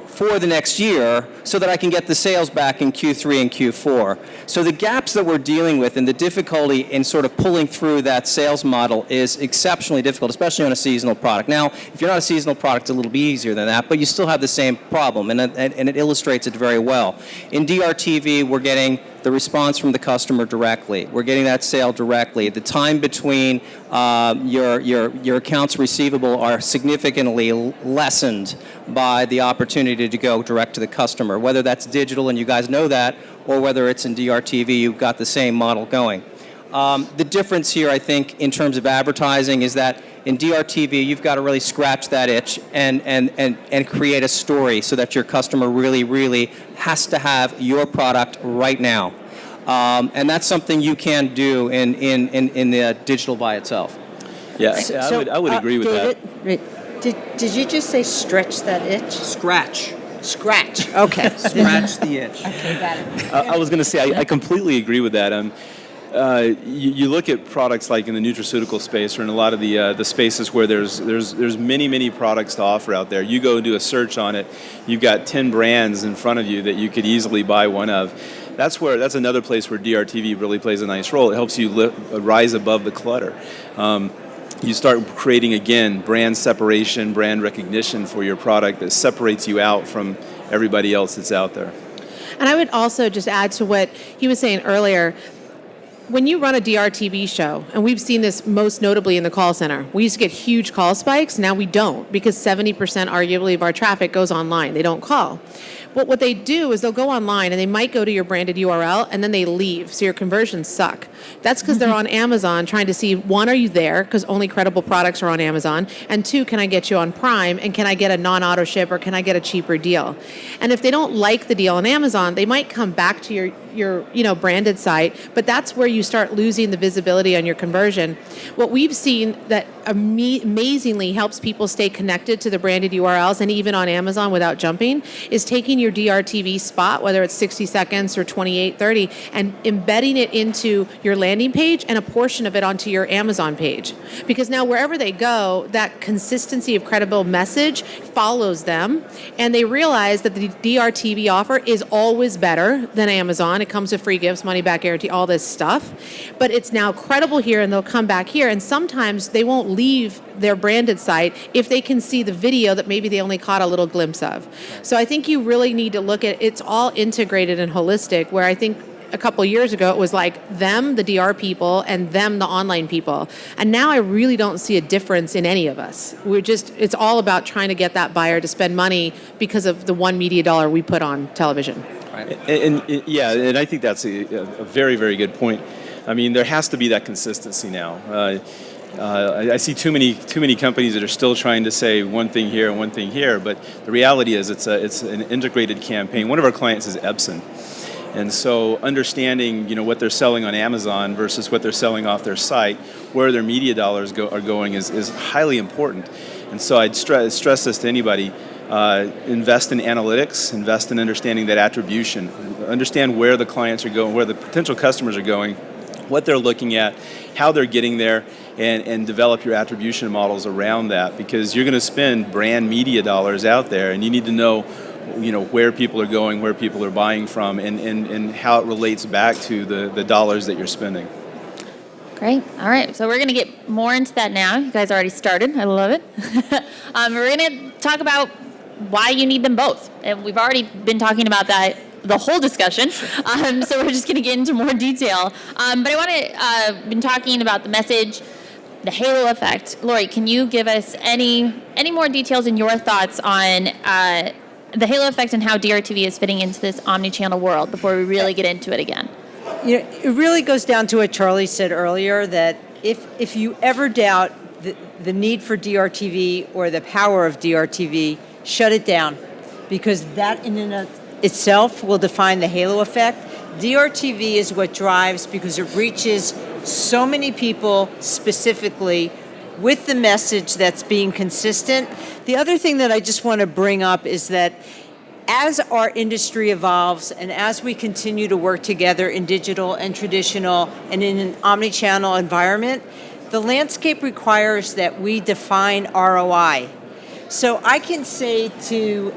for the next year so that I can get the sales back in Q3 and Q4. So the gaps that we're dealing with and the difficulty in sort of pulling through that sales model is exceptionally difficult, especially on a seasonal product. Now, if you're not a seasonal product, it's a little bit easier than that, but you still have the same problem, and it illustrates it very well. In DRTV, we're getting the response from the customer directly. We're getting that sale directly. The time between your accounts receivable are significantly lessened by the opportunity to go direct to the customer. Whether that's digital, and you guys know that, or whether it's in DRTV, you've got the same model going. The difference here, I think, in terms of advertising is that in DRTV, you've got to really scratch that itch and create a story so that your customer really, really has to have your product right now. And that's something you can do in the digital by itself. Yes, I would agree with David, that. Did you just say stretch that itch? Scratch. Okay. Scratch the itch. Okay, got it. I was going to say I completely agree with that. You look at products like in the nutraceutical space or in a lot of the spaces where there's many products to offer out there. You go and do a search on it, you've got 10 brands in front of you that you could easily buy one of. That's another place where DRTV really plays a nice role. It helps you rise above the clutter. You start creating, again, brand separation, brand recognition for your product that separates you out from everybody else that's out there. And I would also just add to what he was saying earlier. When you run a DRTV show, and we've seen this most notably in the call center, we used to get huge call spikes. Now we don't, because 70% arguably of our traffic goes online. They don't call. But what they do is they'll go online and they might go to your branded URL and then they leave. So your conversions suck. That's because they're on Amazon trying to see, one, are you there? Because only credible products are on Amazon. And two, can I get you on Prime? And can I get a non-auto ship, or can I get a cheaper deal? And if they don't like the deal on Amazon, they might come back to your branded site, but that's where you start losing the visibility on your conversion. What we've seen that amazingly helps people stay connected to the branded URLs and even on Amazon without jumping is taking your DRTV spot, whether it's 60 seconds or 28, 30, and embedding it into your landing page and a portion of it onto your Amazon page. Because now wherever they go, that consistency of credible message follows them, and they realize that the DRTV offer is always better than Amazon. It comes with free gifts, money back guarantee, all this stuff. But it's now credible here, and they'll come back here, and sometimes they won't leave their branded site if they can see the video that maybe they only caught a little glimpse of. So I think you really need to look at it's all integrated and holistic, where I think a couple years ago, it was like them, the DR people, and them, the online people. And now I really don't see a difference in any of us. It's all about trying to get that buyer to spend money because of the one media dollar we put on television. Right. And I think that's a very, very good point. I mean, there has to be that consistency now. I see too many companies that are still trying to say one thing here and one thing here, but the reality is it's an integrated campaign. One of our clients is Epson, and so understanding what they're selling on Amazon versus what they're selling off their site, where their media dollars are going is highly important. And so I'd stress this to anybody. Invest in analytics, invest in understanding that attribution, understand where the clients are going, where the potential customers are going, what they're looking at, how they're getting there, and develop your attribution models around that, because you're going to spend brand media dollars out there, and you need to know where people are going, where people are buying from, and how it relates back to the dollars that you're spending. Great. All right. So we're going to get more into that now. You guys already started. I love it. We're going to talk about why you need them both. And we've already been talking about that the whole discussion. So we're just going to get into more detail. But I want to been talking about the message, the halo effect. Lori, can you give us any more details in your thoughts on the halo effect and how DRTV is fitting into this omni-channel world before we really get into it again? It really goes down to what Charlie said earlier, that if you ever doubt the need for DRTV or the power of DRTV, shut it down, because that in and of itself will define the halo effect. DRTV is what drives, because it reaches so many people specifically with the message that's being consistent. The other thing that I just want to bring up is that as our industry evolves and as we continue to work together in digital and traditional and in an omni-channel environment, the landscape requires that we define ROI. So I can say to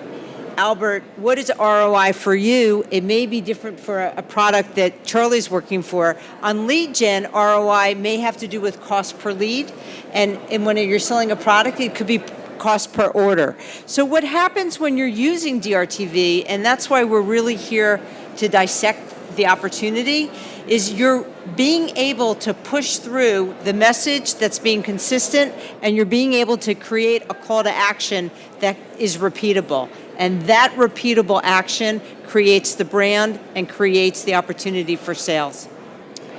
Albert, what is ROI for you? It may be different for a product that Charlie's working for. On lead gen, ROI may have to do with cost per lead. And when you're selling a product, it could be cost per order. So what happens when you're using DRTV, and that's why we're really here to dissect the opportunity, is you're being able to push through the message that's being consistent, and you're being able to create a call to action that is repeatable. And that repeatable action creates the brand and creates the opportunity for sales.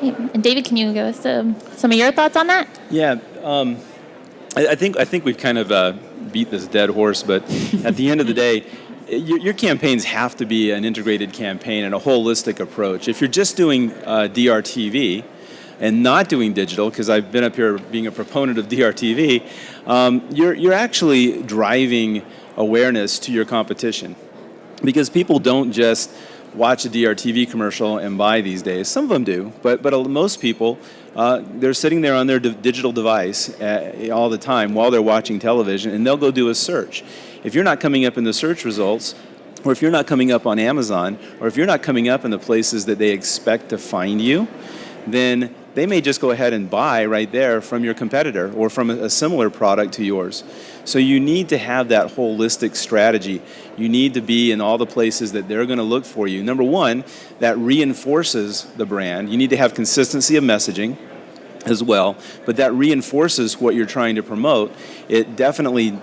And David, can you give us some of your thoughts on that? Yeah, I think we've kind of beat this dead horse, but at the end of the day, your campaigns have to be an integrated campaign and a holistic approach. If you're just doing DRTV and not doing digital, because I've been up here being a proponent of DRTV, you're actually driving awareness to your competition, because people don't just watch a DRTV commercial and buy these days. Some of them do, but most people, they're sitting there on their digital device all the time while they're watching television, and they'll go do a search. If you're not coming up in the search results, or if you're not coming up on Amazon, or if you're not coming up in the places that they expect to find you, then they may just go ahead and buy right there from your competitor or from a similar product to yours. So you need to have that holistic strategy. You need to be in all the places that they're going to look for you. Number one, that reinforces the brand. You need to have consistency of messaging as well, but that reinforces what you're trying to promote. It definitely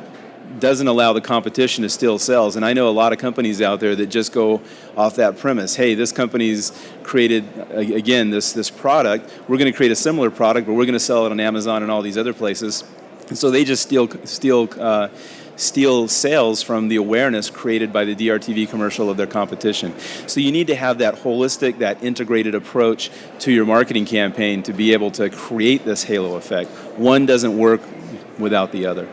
doesn't allow the competition to steal sales. And I know a lot of companies out there that just go off that premise. Hey, this company's created, again, this product. We're going to create a similar product, but we're going to sell it on Amazon and all these other places. And so they just steal sales from the awareness created by the DRTV commercial of their competition. So you need to have that holistic, that integrated approach to your marketing campaign to be able to create this halo effect. One doesn't work without the other.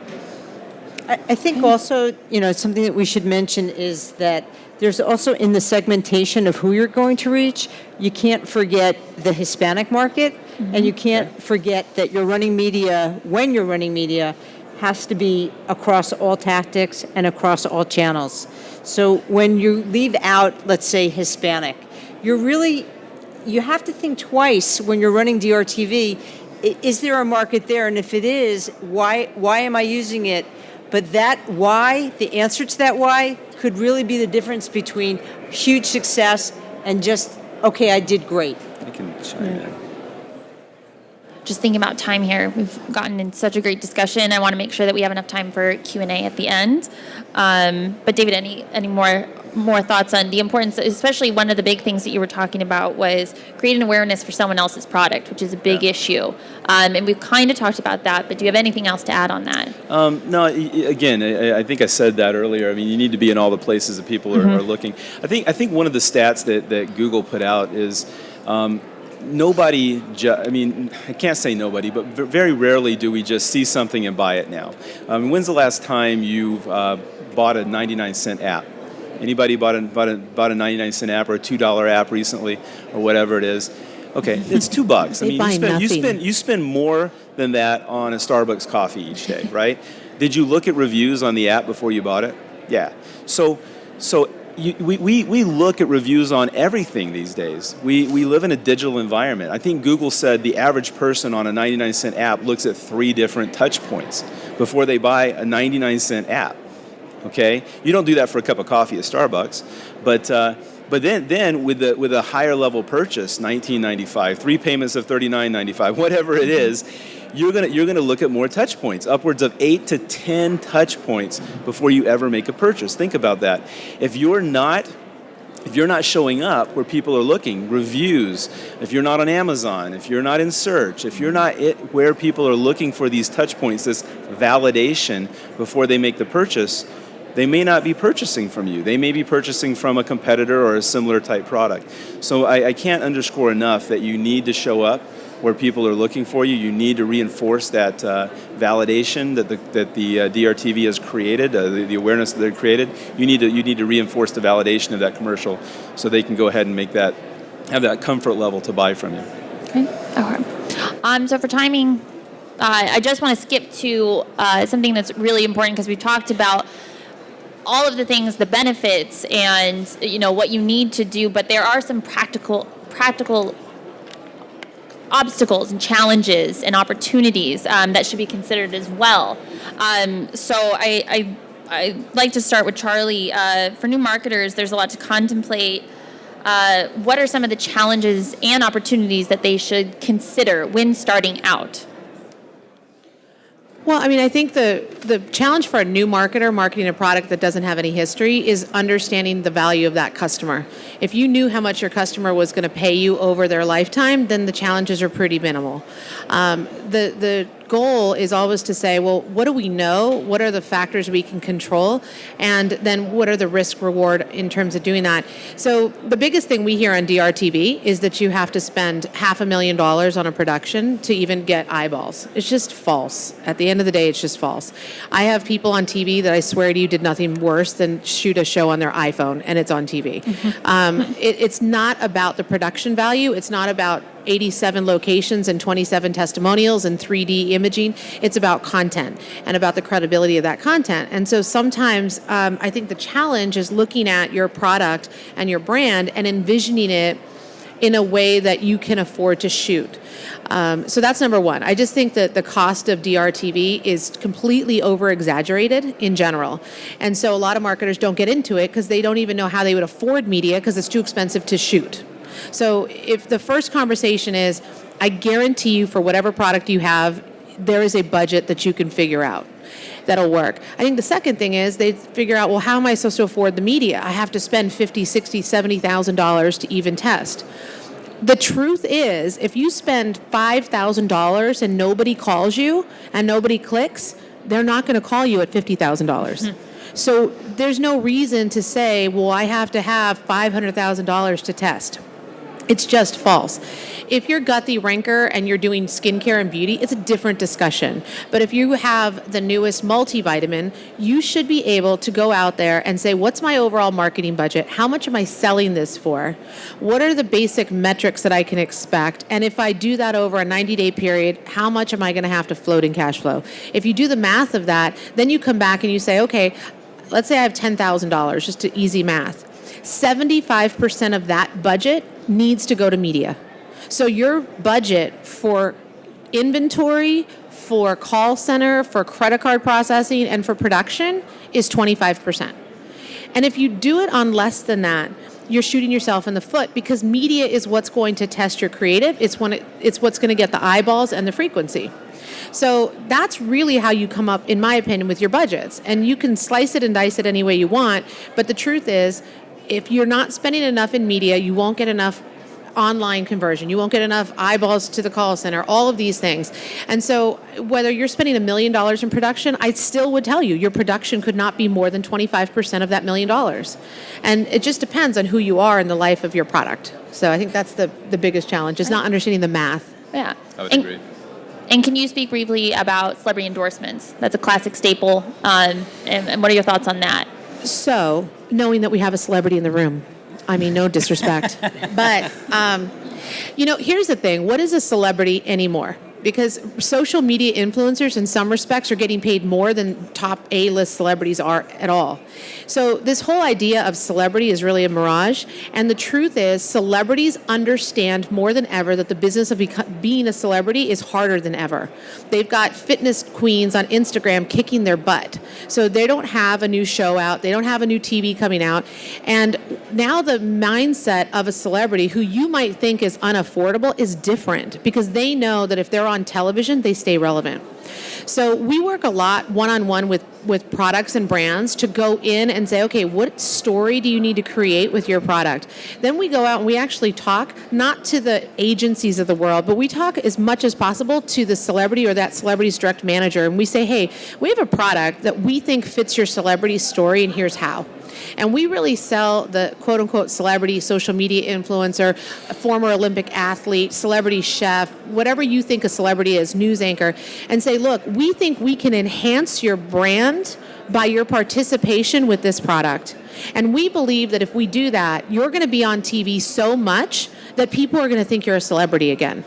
I think also, something that we should mention is that there's also, in the segmentation of who you're going to reach, you can't forget the Hispanic market, and you can't forget that you're running media, when you're running media, has to be across all tactics and across all channels. So when you leave out, let's say, Hispanic, you have to think twice when you're running DRTV. Is there a market there? And if it is, why am I using it? But that why, the answer to that why, could really be the difference between huge success and just okay, I did great. I can chime in. Just thinking about time here, we've gotten in such a great discussion. I want to make sure that we have enough time for Q&A at the end. But David, any more thoughts on the importance, especially one of the big things that you were talking about was creating awareness for someone else's product, which is a big issue. And we've kind of talked about that, but do you have anything else to add on that? No, again, I think I said that earlier. I mean, you need to be in all the places that people are looking. I think one of the stats that Google put out is nobody, I mean, I can't say nobody, but very rarely do we just see something and buy it now. When's the last time you've bought a 99-cent app? Anybody bought a 99-cent app or a $2 app recently or whatever it is? Okay, it's $2. I mean, you spend more than that on a Starbucks coffee each day, right? Did you look at reviews on the app before you bought it? Yeah. So we look at reviews on everything these days. We live in a digital environment. I think Google said the average person on a 99-cent app looks at 3 different touch points before they buy a 99-cent app. Okay, you don't do that for a cup of coffee at Starbucks, but then with a higher level purchase, $19.95, 3 payments of $39.95, whatever it is, you're gonna look at more touch points, upwards of 8 to 10 touch points before you ever make a purchase. Think about that. If you're not showing up where people are looking, reviews, if you're not on Amazon, if you're not in search, if you're not where people are looking for these touch points, this validation before they make the purchase, they may not be purchasing from you. They may be purchasing from a competitor or a similar type product. So I can't underscore enough that you need to show up where people are looking for you. You need to reinforce that validation that the DRTV has created, the awareness that they've created. You need to reinforce the validation of that commercial so they can go ahead and have that comfort level to buy from you. Okay. So for timing, I just want to skip to something that's really important because we talked about all of the things, the benefits, and what you need to do, but there are some practical obstacles and challenges and opportunities that should be considered as well. So I'd like to start with Charlie. For new marketers, there's a lot to contemplate. What are some of the challenges and opportunities that they should consider when starting out? Well, I mean, I think the challenge for a new marketer marketing a product that doesn't have any history is understanding the value of that customer. If you knew how much your customer was going to pay you over their lifetime, then the challenges are pretty minimal. The goal is always to say, well, what do we know? What are the factors we can control? And then what are the risk reward in terms of doing that? So the biggest thing we hear on DRTV is that you have to spend $500,000 on a production to even get eyeballs. It's just false. At the end of the day, it's just false. I have people on TV that I swear to you did nothing worse than shoot a show on their iPhone and it's on TV. It's not about the production value. It's not about 87 locations and 27 testimonials and 3D imaging. It's about content and about the credibility of that content. And so sometimes I think the challenge is looking at your product and your brand and envisioning it in a way that you can afford to shoot. So that's number one. I just think that the cost of DRTV is completely over-exaggerated in general. And so a lot of marketers don't get into it because they don't even know how they would afford media because it's too expensive to shoot. So if the first conversation is, I guarantee you for whatever product you have, there is a budget that you can figure out that'll work. I think the second thing is they figure out, well, how am I supposed to afford the media? I have to spend $50,000, $60,000, $70,000 to even test. The truth is, if you spend $5,000 and nobody calls you and nobody clicks, they're not going to call you at $50,000. So there's no reason to say, well, I have to have $500,000 to test. It's just false. If you're gut the ranker and you're doing skincare and beauty, it's a different discussion. But if you have the newest multivitamin, you should be able to go out there and say, what's my overall marketing budget? How much am I selling this for? What are the basic metrics that I can expect? And if I do that over a 90-day period, how much am I going to have to float in cash flow? If you do the math of that, then you come back and you say, okay, let's say I have $10,000, just to easy math. 75% of that budget needs to go to media. So your budget for inventory, for call center, for credit card processing, and for production is 25%. And if you do it on less than that, you're shooting yourself in the foot, because media is what's going to test your creative. It's what's going to get the eyeballs and the frequency. So that's really how you come up, in my opinion, with your budgets. And you can slice it and dice it any way you want. But the truth is, if you're not spending enough in media, you won't get enough online conversion. You won't get enough eyeballs to the call center, all of these things. And so whether you're spending $1 million in production, I still would tell you your production could not be more than 25% of that $1 million. And it just depends on who you are in the life of your product. So I think that's the biggest challenge, is not understanding the math. Yeah. I would agree. And can you speak briefly about celebrity endorsements? That's a classic staple. And what are your thoughts on that? So, knowing that we have a celebrity in the room, I mean, no disrespect, but, here's the thing. What is a celebrity anymore? Because social media influencers in some respects are getting paid more than top A-list celebrities are at all. So this whole idea of celebrity is really a mirage. And the truth is, celebrities understand more than ever that the business of being a celebrity is harder than ever. They've got fitness queens on Instagram kicking their butt. So they don't have a new show out. They don't have a new TV coming out. And now the mindset of a celebrity who you might think is unaffordable is different, because they know that if they're on television, they stay relevant. So we work a lot one-on-one with products and brands to go in and say, okay, what story do you need to create with your product? Then we go out and we actually talk, not to the agencies of the world, but we talk as much as possible to the celebrity or that celebrity's direct manager. And we say, hey, we have a product that we think fits your celebrity story, and here's how. And we really sell the quote-unquote celebrity, social media influencer, a former Olympic athlete, celebrity chef, whatever you think a celebrity is, news anchor, and say, look, we think we can enhance your brand by your participation with this product. And we believe that if we do that, you're going to be on TV so much that people are going to think you're a celebrity again.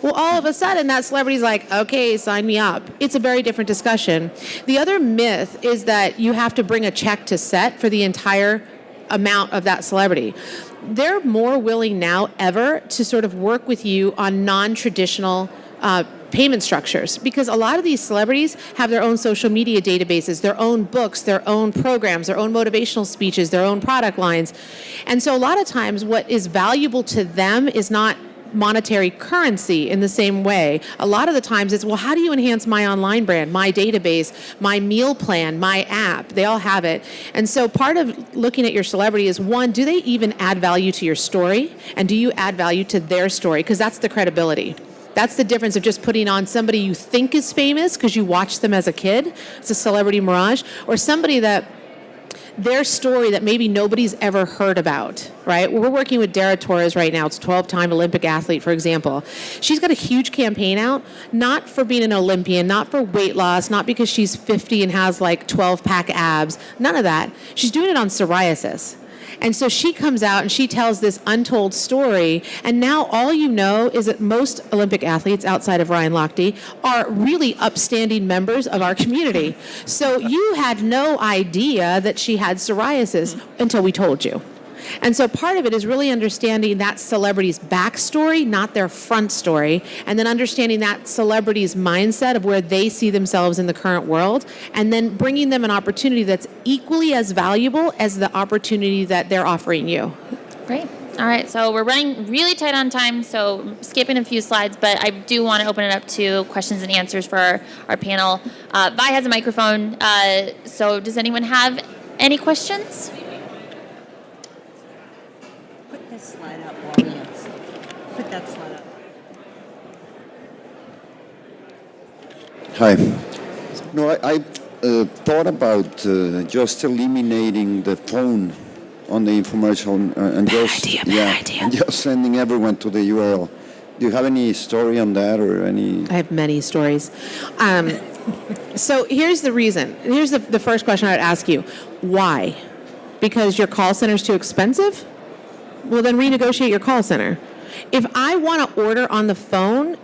Well, all of a sudden, that celebrity's like, okay, sign me up. It's a very different discussion. The other myth is that you have to bring a check to set for the entire amount of that celebrity. They're more willing now ever to sort of work with you on non-traditional payment structures, because a lot of these celebrities have their own social media databases, their own books, their own programs, their own motivational speeches, their own product lines. And so a lot of times what is valuable to them is not monetary currency in the same way. A lot of the times it's, well, how do you enhance my online brand, my database, my meal plan, my app? They all have it. And so part of looking at your celebrity is, one, do they even add value to your story? And do you add value to their story? Because that's the credibility. That's the difference of just putting on somebody you think is famous because you watched them as a kid. It's a celebrity mirage. Or somebody that their story that maybe nobody's ever heard about, right? We're working with Dara Torres right now. It's a 12-time Olympic athlete, for example. She's got a huge campaign out, not for being an Olympian, not for weight loss, not because she's 50 and has like 12-pack abs, none of that. She's doing it on psoriasis. And so she comes out and she tells this untold story. And now all you know is that most Olympic athletes outside of Ryan Lochte are really upstanding members of our community. So you had no idea that she had psoriasis until we told you. And so part of it is really understanding that celebrity's backstory, not their front story, and then understanding that celebrity's mindset of where they see themselves in the current world, and then bringing them an opportunity that's equally as valuable as the opportunity that they're offering you. Great. All right, so we're running really tight on time, so skipping a few slides, but I do want to open it up to questions and answers for our panel. Vi has a microphone, so does anyone have any questions? Slide up, put that slide up. Hi. No, I thought about just eliminating the phone on the infomercial and and just sending everyone to the URL. Do you have any story on that or any? I have many stories. So here's the reason. Here's the first question I would ask you. Why? Because your call center is too expensive? Well, then renegotiate your call center. If I want to order on the phone,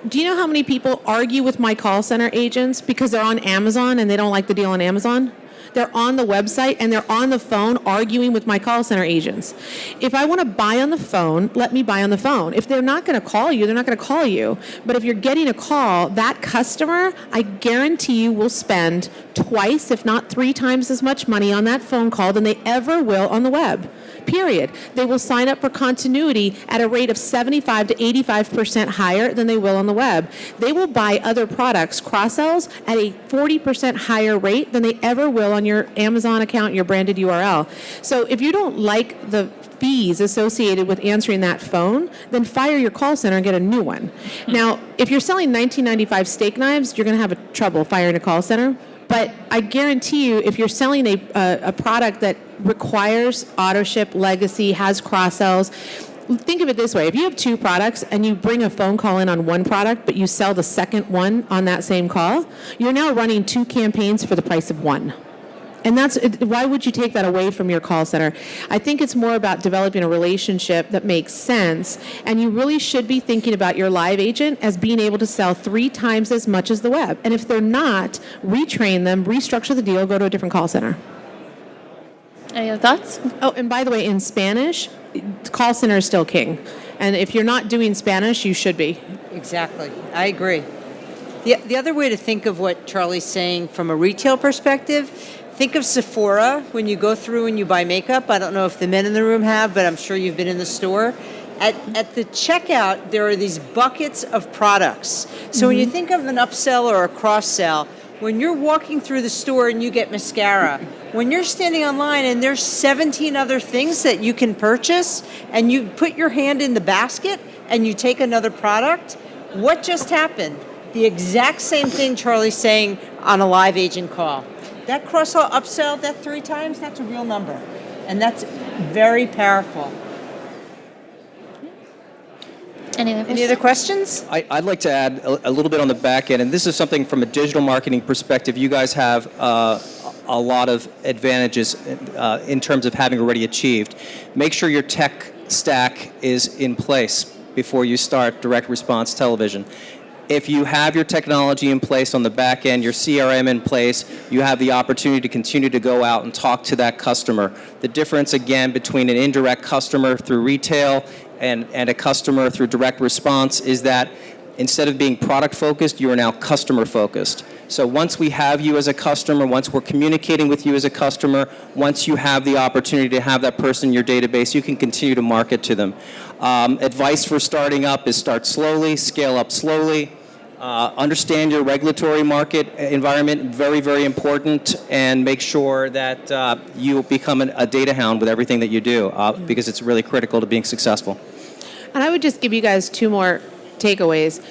do you know how many people argue with my call center agents because they're on Amazon and they don't like the deal on Amazon? They're on the website and they're on the phone arguing with my call center agents. If I want to buy on the phone, let me buy on the phone. If they're not going to call you, they're not going to call you. But if you're getting a call, that customer, I guarantee you will spend twice, if not 3 times as much money on that phone call than they ever will on the web. period. They will sign up for continuity at a rate of 75 to 85% higher than they will on the web. They will buy other products, cross-sells, at a 40% higher rate than they ever will on your Amazon account, your branded URL. So if you don't like the fees associated with answering that phone, then fire your call center and get a new one. Now, if you're selling $19.95 steak knives, you're going to have trouble firing a call center. But I guarantee you, if you're selling a product that requires auto ship, legacy, has cross sells, think of it this way. If you have two products and you bring a phone call in on one product, but you sell the second one on that same call, you're now running two campaigns for the price of one. And why would you take that away from your call center? I think it's more about developing a relationship that makes sense, and you really should be thinking about your live agent as being able to sell 3 times as much as the web. And if they're not, retrain them, restructure the deal, go to a different call center. Any other thoughts? Oh, and by the way, in Spanish, call center is still king. And if you're not doing Spanish, you should be. Exactly. I agree. The other way to think of what Charlie's saying from a retail perspective, think of Sephora when you go through and you buy makeup. I don't know if the men in the room have, but I'm sure you've been in the store. At the checkout, there are these buckets of products. So when you think of an upsell or a cross-sell, when you're walking through the store and you get mascara, when you're standing online and there's 17 other things that you can purchase, and you put your hand in the basket and you take another product, what just happened? The exact same thing Charlie's saying on a live agent call. That cross-sell, upsell, that 3 times, that's a real number. And that's very powerful. Any other questions? I'd like to add a little bit on the back end, and this is something from a digital marketing perspective. You guys have a lot of advantages in terms of having already achieved. Make sure your tech stack is in place before you start direct response television. If you have your technology in place on the back end, your CRM in place, you have the opportunity to continue to go out and talk to that customer. The difference, again, between an indirect customer through retail and a customer through direct response is that instead of being product focused, you are now customer focused. So once we have you as a customer, once we're communicating with you as a customer, once you have the opportunity to have that person in your database, you can continue to market to them. Advice for starting up is start slowly, scale up slowly. Understand your regulatory market environment, very, very important, and make sure that you become a data hound with everything that you do, because it's really critical to being successful. And I would just give you guys 2 more takeaways.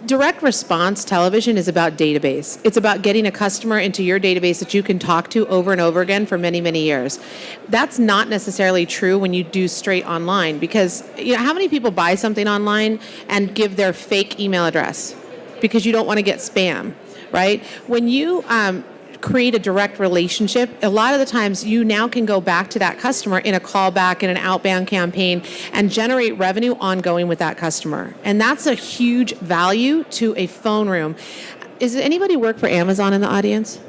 Direct response television is about database. It's about getting a customer into your database that you can talk to over and over again for many, many years. That's not necessarily true when you do straight online, because how many people buy something online and give their fake email address because you don't want to get spam, right? When you create a direct relationship, a lot of the times you now can go back to that customer in a callback, in an outbound campaign, and generate revenue ongoing with that customer. And that's a huge value to a phone room. Is anybody work for Amazon in the audience?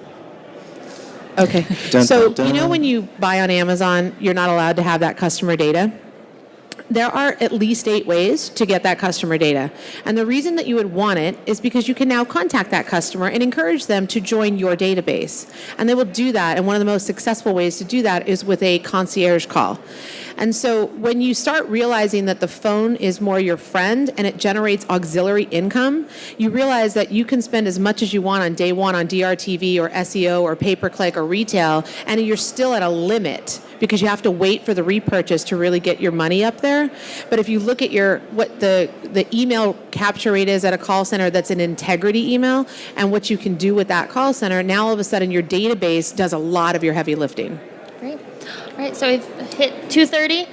Okay. So you know when you buy on Amazon, you're not allowed to have that customer data? There are at least 8 ways to get that customer data. And the reason that you would want it is because you can now contact that customer and encourage them to join your database. And they will do that. And one of the most successful ways to do that is with a concierge call. And so when you start realizing that the phone is more your friend and it generates auxiliary income, you realize that you can spend as much as you want on day one on DRTV or SEO or pay-per-click or retail, and you're still at a limit because you have to wait for the repurchase to really get your money up there. But if you look at what the email capture rate is at a call center that's an integrity email, and what you can do with that call center, now all of a sudden your database does a lot of your heavy lifting. Great. All right, so we've hit 2:30.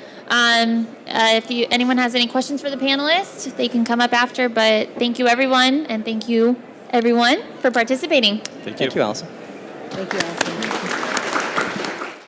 If anyone has any questions for the panelists, they can come up after. But thank you, everyone, and thank you, everyone, for participating. Thank you, Allison. Thank you, Allison.